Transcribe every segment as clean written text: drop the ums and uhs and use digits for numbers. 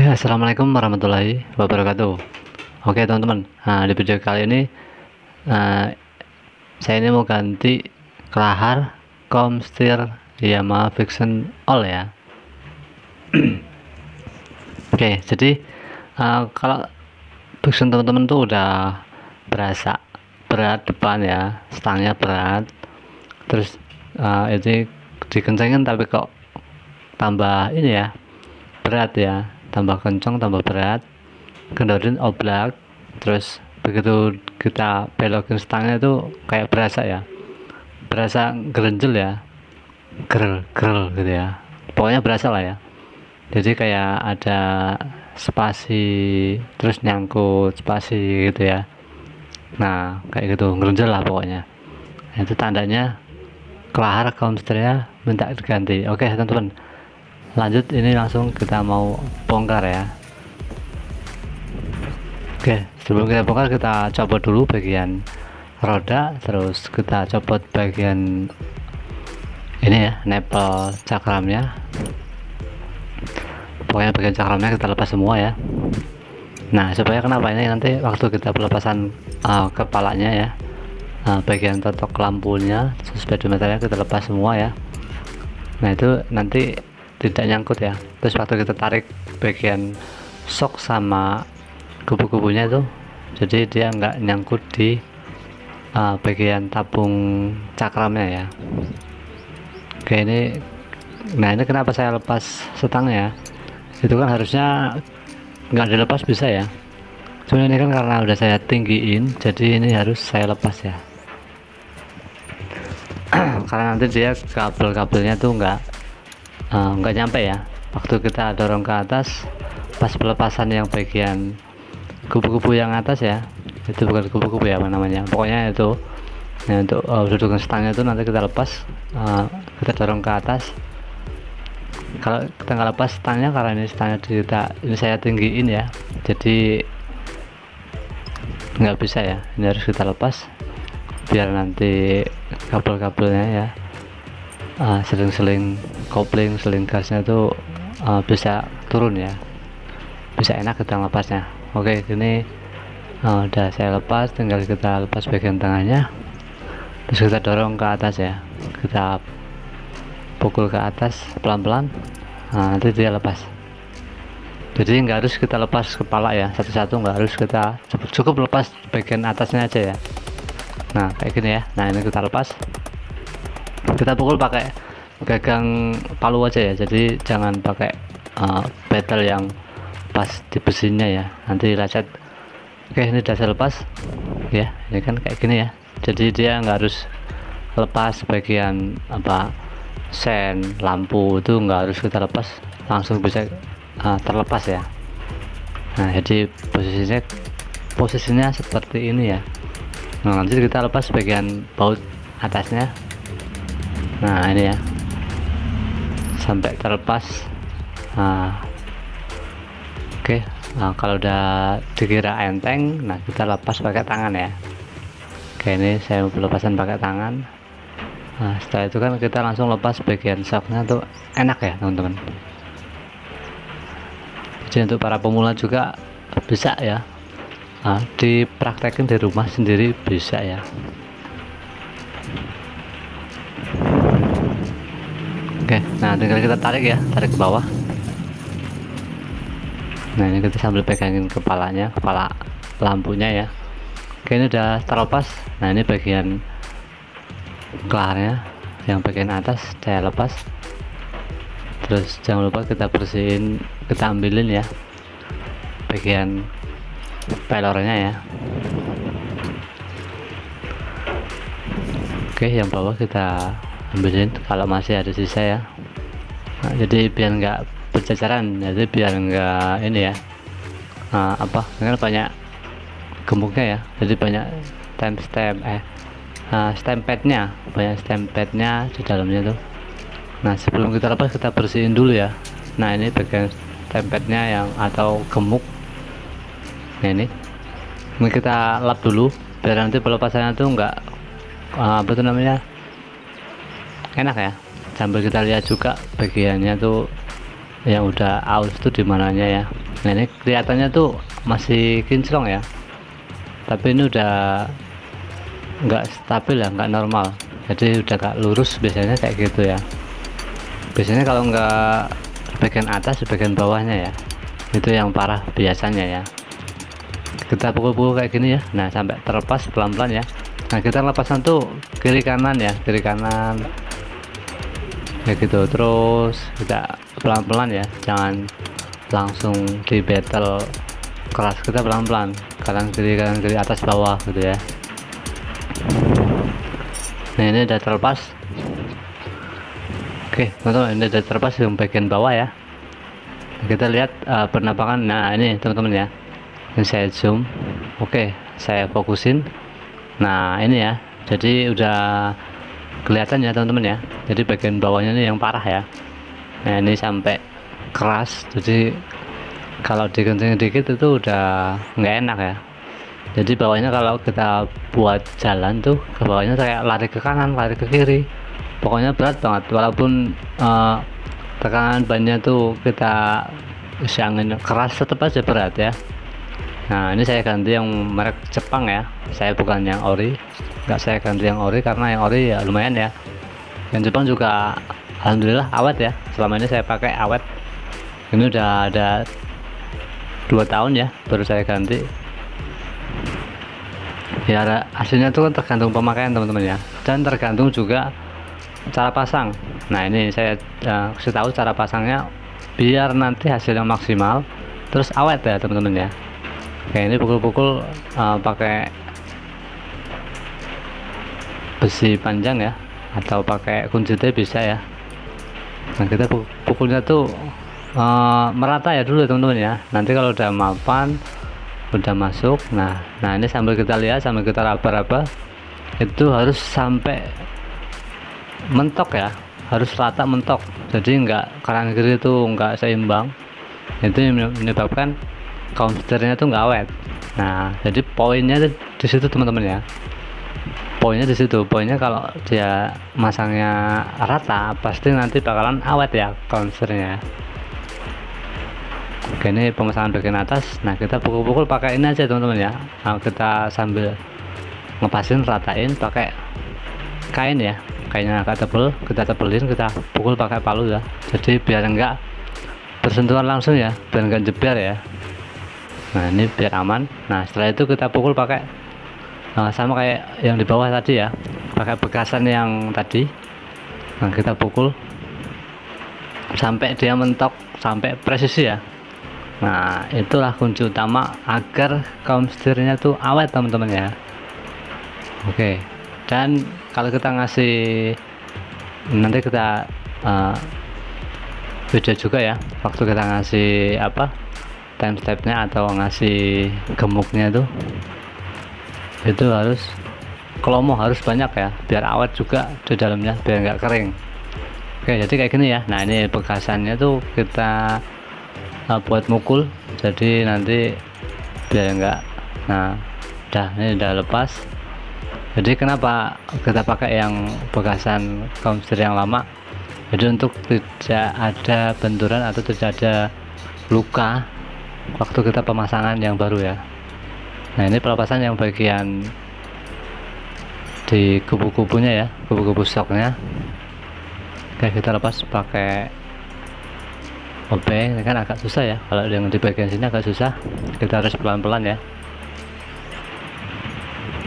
Oke, assalamualaikum warahmatullahi wabarakatuh. Oke, teman-teman. Nah, di video kali ini saya ini mau ganti kelahar Comstir Yamaha Vision All ya. Oke, jadi kalau Vision teman-teman tuh udah berasa berat depan ya, stangnya berat. Terus ini dikencengin tapi kok tambah ini ya, berat ya, tambah kencang tambah berat, kendorin oblak. Terus begitu kita belokin stangnya itu kayak berasa gerenjel ya, gerel gitu ya, pokoknya berasa lah ya. Jadi kayak ada spasi terus nyangkut spasi gitu ya. Nah kayak gitu gerenjel lah pokoknya. Nah, itu tandanya kelahar Comstirnya minta diganti. Oke teman-teman, lanjut, ini langsung kita mau bongkar ya. Oke, sebelum kita bongkar kita copot dulu bagian roda, terus kita copot bagian ini ya, nepel cakramnya. Pokoknya bagian cakramnya kita lepas semua ya. Nah supaya kenapa ini nanti waktu kita pelepasan kepalanya ya, bagian totok lampunya, speedometernya kita lepas semua ya. Nah itu nanti tidak nyangkut ya. Terus waktu kita tarik bagian shock sama kubu-kubunya itu, jadi dia nggak nyangkut di bagian tabung cakramnya ya. Oke, nah ini kenapa saya lepas setangnya, itu kan harusnya nggak dilepas bisa ya, cuma ini kan karena udah saya tinggiin, jadi ini harus saya lepas ya. Karena nanti dia kabel-kabelnya tuh nggak nyampe ya waktu kita dorong ke atas pas pelepasan yang bagian kubu-kubu yang atas ya. Itu bukan kubu-kubu ya, apa namanya, pokoknya itu ya, untuk dudukan stangnya itu nanti kita lepas, kita dorong ke atas. Kalau kita nggak lepas stangnya, karena ini stangnya ini saya tinggiin ya, jadi nggak bisa ya, ini harus kita lepas biar nanti kabel-kabelnya ya, seling-seling kopling, seling gasnya itu bisa turun ya, bisa enak kita lepasnya. Oke, ini udah saya lepas, tinggal kita lepas bagian tengahnya, terus kita dorong ke atas ya, kita pukul ke atas pelan-pelan. Nah, nanti dia lepas. Jadi nggak harus kita lepas kepala ya, satu-satu, nggak harus, kita cukup lepas bagian atasnya aja ya. Nah kayak gini ya. Nah ini kita lepas, kita pukul pakai gagang palu aja ya, jadi jangan pakai pedal yang pas di besinya ya, nanti lecet. Oke, ini udah saya lepas ya, ini kan kayak gini ya, jadi dia nggak harus lepas bagian sen lampu, itu nggak harus kita lepas, langsung bisa terlepas ya. Nah jadi posisinya seperti ini ya. Nah nanti kita lepas bagian baut atasnya, nah ini ya, sampai terlepas. Oke, kalau udah dikira enteng, nah kita lepas pakai tangan ya. Oke, ini saya pelepasan pakai tangan. Nah setelah itu kan kita langsung lepas bagian shocknya tuh, enak ya teman-teman. Jadi untuk para pemula juga bisa ya, dipraktekin di rumah sendiri bisa ya. Oke, nah tinggal kita tarik ya, tarik ke bawah. Nah ini kita sambil pegangin kepalanya, kepala lampunya ya. Oke, ini udah terlepas. Nah ini bagian kelaharnya yang bagian atas saya lepas. Terus jangan lupa kita bersihin, kita ambilin ya bagian pelornya ya. Oke, yang bawah kita ambilin kalau masih ada sisa ya. Nah, jadi biar nggak berceceran, jadi biar nggak ini ya, dengan banyak gemuknya ya, jadi banyak stempadnya, banyak stempadnya di dalamnya tuh. Nah sebelum kita lepas kita bersihin dulu ya. Nah ini bagian stempadnya yang atau gemuk. Nah ini kita lap dulu biar nanti pelepasannya tuh nggak enak ya, sambil kita lihat juga bagiannya tuh yang udah aus tuh di mananya ya. Nah ini kelihatannya tuh masih kinclong ya, tapi ini udah nggak stabil ya, nggak normal, jadi udah nggak lurus. Biasanya kayak gitu ya, biasanya kalau nggak bagian atas bagian bawahnya ya, itu yang parah biasanya ya. Kita pukul-pukul kayak gini ya, nah sampai terlepas pelan-pelan ya. Nah kita lepasan tuh kiri kanan ya, kiri kanan kayak gitu, terus kita pelan-pelan ya, jangan langsung di battle keras, kita pelan-pelan kanan kiri atas bawah gitu ya. Nah ini udah terlepas. Oke teman-teman, ini udah terlepas yang bagian bawah ya. Kita lihat penampakan. Nah ini teman-teman ya, ini saya zoom. Oke, saya fokusin. Nah ini ya, jadi udah kelihatan ya teman-teman ya, jadi bagian bawahnya ini yang parah ya. Nah ini sampai keras, jadi kalau dikencengin dikit itu udah nggak enak ya. Jadi bawahnya kalau kita buat jalan tuh ke bawahnya kayak lari ke kanan, lari ke kiri, pokoknya berat banget. Walaupun tekanan bannya tuh kita angin keras, tetap aja berat ya. Nah ini saya ganti yang merek Jepang ya, saya bukan yang ori, nggak, saya ganti yang ori karena yang ori ya lumayan ya. Yang Jepang juga alhamdulillah awet ya, selama ini saya pakai awet. Ini udah ada 2 tahun ya baru saya ganti ya. Hasilnya tuh kan tergantung pemakaian teman-teman ya, dan tergantung juga cara pasang. Nah ini saya kasih tahu cara pasangnya biar nanti hasilnya maksimal terus awet ya teman-teman ya. Kayak ini pukul-pukul pakai besi panjang ya, atau pakai kunci T bisa ya. Nah kita pukulnya tuh merata ya dulu teman-teman ya, nanti kalau udah mapan udah masuk. Nah ini sambil kita lihat, sambil kita raba-raba, itu harus sampai mentok ya, harus rata mentok, jadi nggak kanan kiri itu nggak seimbang, itu menyebabkan counternya tuh nggak awet. Nah jadi poinnya di situ teman-teman ya, poinnya di situ. Poinnya kalau dia masangnya rata pasti nanti bakalan awet ya counternya. Oke, ini pemasangan bagian atas. Nah kita pukul-pukul pakai ini aja teman-teman ya. Nah, kita sambil ngepasin, ratain pakai kain ya, kainnya agak tebel, kita tebelin, kita pukul pakai palu ya, jadi biar enggak bersentuhan langsung ya, biar enggak jeber ya. Nah ini biar aman. Nah setelah itu kita pukul pakai sama kayak yang di bawah tadi ya, pakai bekasan yang tadi. Nah kita pukul sampai dia mentok, sampai presisi ya. Nah itulah kunci utama agar kaum setirnya tuh awet teman-teman ya. Oke, dan kalau kita ngasih, nanti kita beda juga ya waktu kita ngasih apa, time stepnya atau ngasih gemuknya tuh, itu harus kelomo, harus banyak ya, biar awet juga di dalamnya, biar nggak kering. Oke, jadi kayak gini ya. Nah ini bekasannya tuh kita buat mukul, jadi nanti biar enggak. Nah udah, ini udah lepas. Jadi kenapa kita pakai yang bekasan kaum setir yang lama, jadi untuk tidak ada benturan atau tidak ada luka waktu kita pemasangan yang baru ya. Nah ini pelepasan yang bagian di kubu-kubunya ya, kubu-kubu soknya. Oke, kita lepas pakai obeng. Ini kan agak susah ya, kalau yang di bagian sini agak susah, kita harus pelan-pelan ya.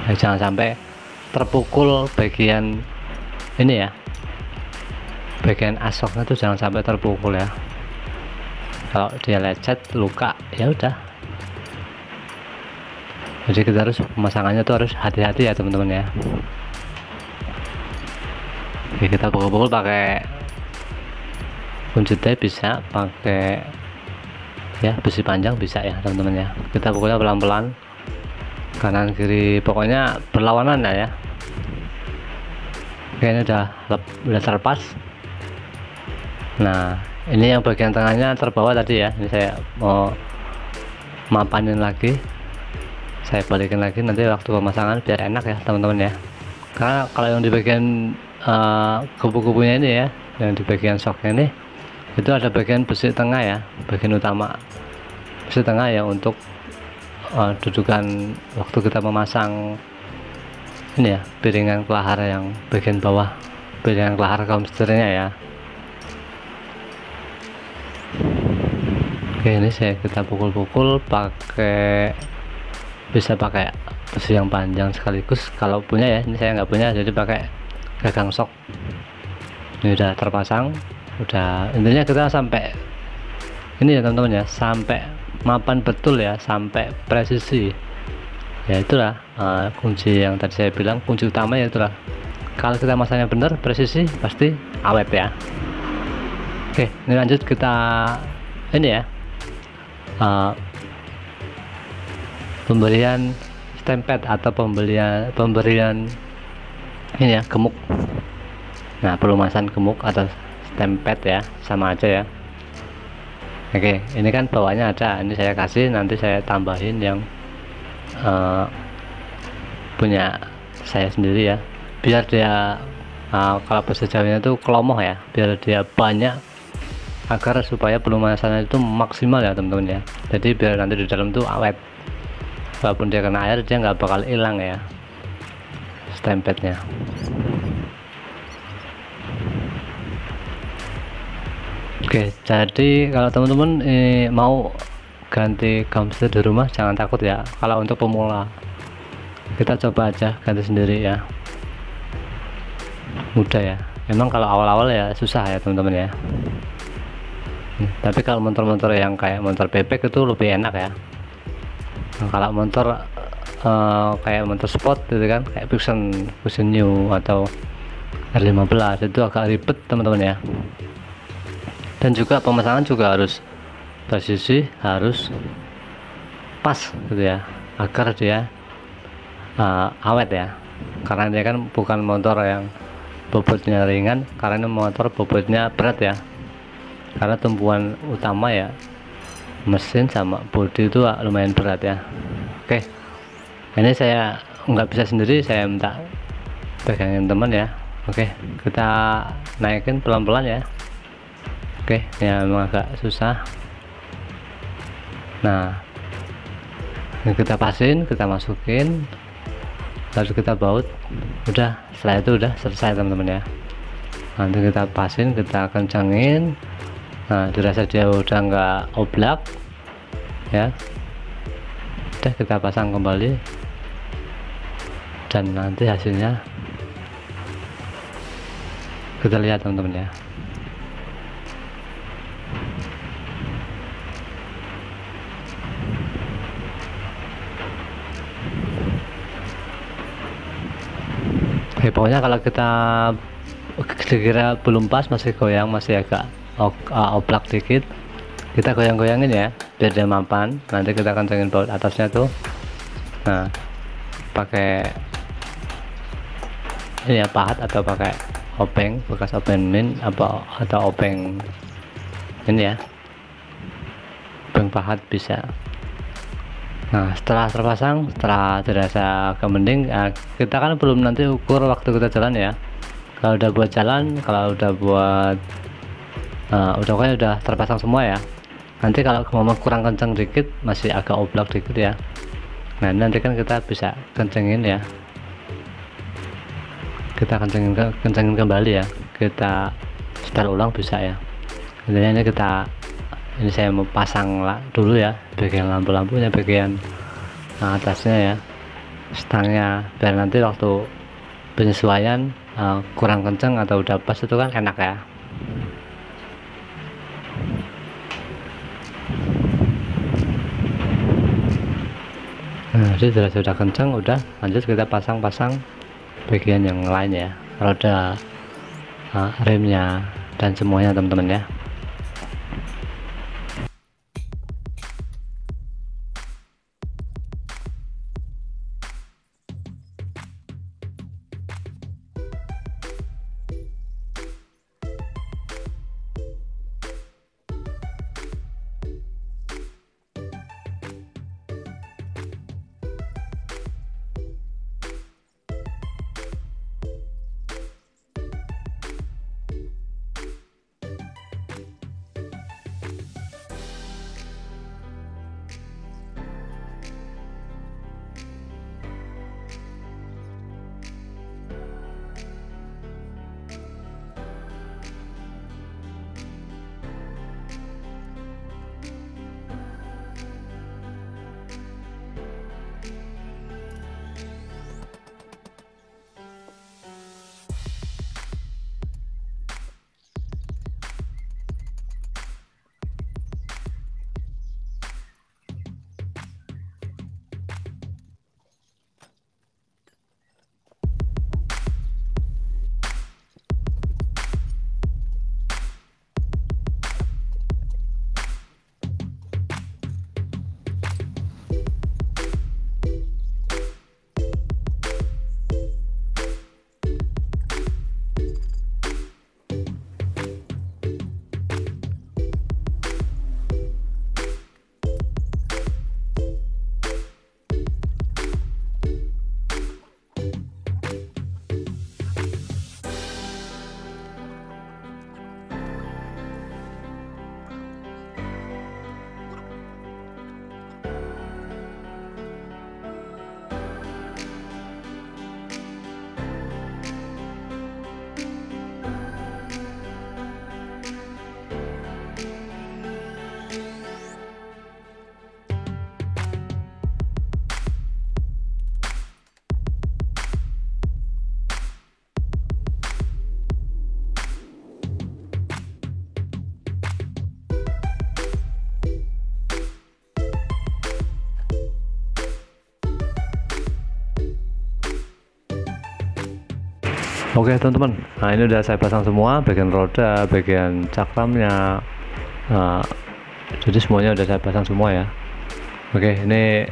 Nah, jangan sampai terpukul bagian ini ya, bagian asoknya tuh jangan sampai terpukul ya. Kalau dia lecet, luka, ya udah. Jadi kita harus, pemasangannya tuh harus hati-hati ya teman-teman ya. Oke, kita pukul-pukul pakai kunci T, bisa pakai ya besi panjang bisa ya teman-teman ya. Kita pukulnya pelan-pelan, kanan kiri, pokoknya berlawanan ya. Oke, ini udah terlepas. Nah ini yang bagian tengahnya terbawa tadi ya, ini saya mau mapanin lagi, saya balikin lagi nanti waktu pemasangan biar enak ya teman-teman ya. Karena kalau yang di bagian kubu-kubunya ini ya, yang di bagian soknya ini, itu ada bagian besi tengah ya, bagian utama. posisi tengah ya untuk dudukan waktu kita memasang ini ya, piringan kelahar yang bagian bawah, piringan kelahar kaum setirnya ya. Oke, ini kita pukul-pukul bisa pakai besi yang panjang sekaligus kalau punya ya. Ini saya nggak punya, jadi pakai gagang sok. Ini udah terpasang, udah, intinya kita sampai ini ya teman-teman ya, sampai mapan betul ya, sampai presisi ya. Itulah kunci yang tadi saya bilang, kunci utama ya itulah, kalau kita masangnya benar presisi pasti awet ya. Oke, ini lanjut kita ini ya, pemberian stempet atau pemberian ini ya, gemuk. Nah, pelumasan gemuk atau stempet ya, sama aja ya. Oke, ini kan bawahnya ada, ini saya kasih, nanti saya tambahin yang punya saya sendiri ya, biar dia kalau bahasa Jawanya itu kelomoh ya, biar dia banyak, agar supaya pelumasannya itu maksimal ya teman-teman ya. Jadi biar nanti di dalam tuh awet, walaupun dia kena air dia nggak bakal hilang ya stempetnya. Oke, jadi kalau teman-teman mau ganti gum setir di rumah, jangan takut ya. Kalau untuk pemula, kita coba aja ganti sendiri ya, mudah ya. Memang kalau awal-awal ya susah ya teman-teman ya. Tapi kalau motor-motor yang kayak motor bebek itu lebih enak ya. Nah, kalau motor kayak motor sport gitu kan, kayak Vision New atau R15 itu agak ribet teman-teman ya. Dan juga pemasangan juga harus presisi, harus pas gitu ya, agar dia awet ya. Karena dia kan bukan motor yang bobotnya ringan, karena ini motor bobotnya berat ya. Karena tumpuan utama ya mesin sama bodi itu lumayan berat ya. Oke, ini saya nggak bisa sendiri, saya minta pegangin teman ya. Oke, kita naikin pelan-pelan ya. Oke, ya memang agak susah. Nah, ini kita pasin, kita masukin, lalu kita baut. Udah, setelah itu udah selesai teman-teman ya. Nanti kita pasin, kita kencangin. Nah, dirasa dia udah nggak oblak ya, udah kita pasang kembali, dan nanti hasilnya kita lihat teman-teman ya. Oke, pokoknya kalau kita kira-kira belum pas, masih goyang, masih agak oblak dikit, kita goyang-goyangin ya biar dia mapan. Nanti kita kencengin baut atasnya tuh. Nah, pakai ini ya, pahat atau pakai obeng bekas obeng min atau obeng ini ya, obeng pahat bisa. Nah, setelah terpasang, setelah dirasa agak mending, kita kan belum nanti ukur waktu kita jalan ya. Kalau udah buat jalan, kalau udah buat udah terpasang semua ya. Nanti kalau memang kurang kencang dikit, masih agak oblak dikit ya, nah nanti kan kita bisa kencengin ya, kita kencengin kembali ya, kita setel ulang bisa ya. Intinya ini saya mau pasang dulu ya, bagian lampu-lampunya, bagian atasnya ya, stangnya, biar nanti waktu penyesuaian kurang kenceng atau udah pas itu kan enak ya. Nah, jadi sudah kenceng, udah lanjut kita pasang bagian yang lain ya, roda, remnya, dan semuanya teman-teman ya. Oke teman-teman, nah ini udah saya pasang semua, bagian roda, bagian cakramnya, jadi semuanya udah saya pasang semua ya. Oke, ini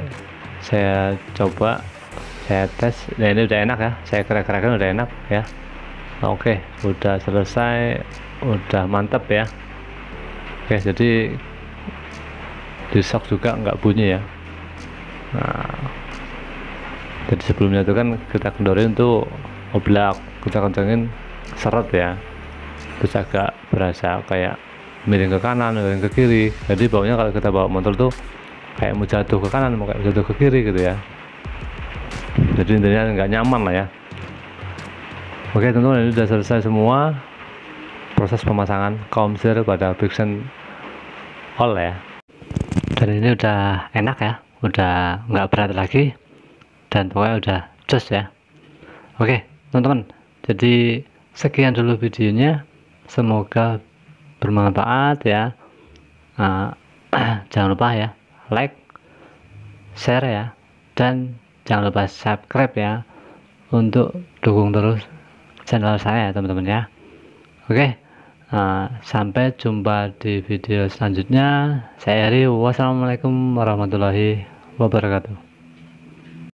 saya coba, saya tes. Nah ini udah enak ya, saya kira-kirakan udah enak ya. Oke, udah selesai, udah mantap ya. Oke, jadi di shock juga nggak bunyi ya. Nah, jadi sebelumnya itu kan kita kendorin tuh oblak, kita kencengin seret ya, terus agak berasa kayak miring ke kanan, miring ke kiri. Jadi baunya kalau kita bawa motor tuh kayak mau jatuh ke kanan, mau kayak jatuh ke kiri gitu ya. Jadi intinya nggak nyaman lah ya. Oke teman-teman, ini sudah selesai semua proses pemasangan komsir pada friction all ya. Dan ini udah enak ya, udah nggak berat lagi, dan pokoknya udah jos ya. Oke teman-teman, jadi sekian dulu videonya, semoga bermanfaat ya. Jangan lupa ya like, share ya, dan jangan lupa subscribe ya, untuk dukung terus channel saya ya teman-teman ya. Oke, sampai jumpa di video selanjutnya. Saya Eri, wassalamualaikum warahmatullahi wabarakatuh.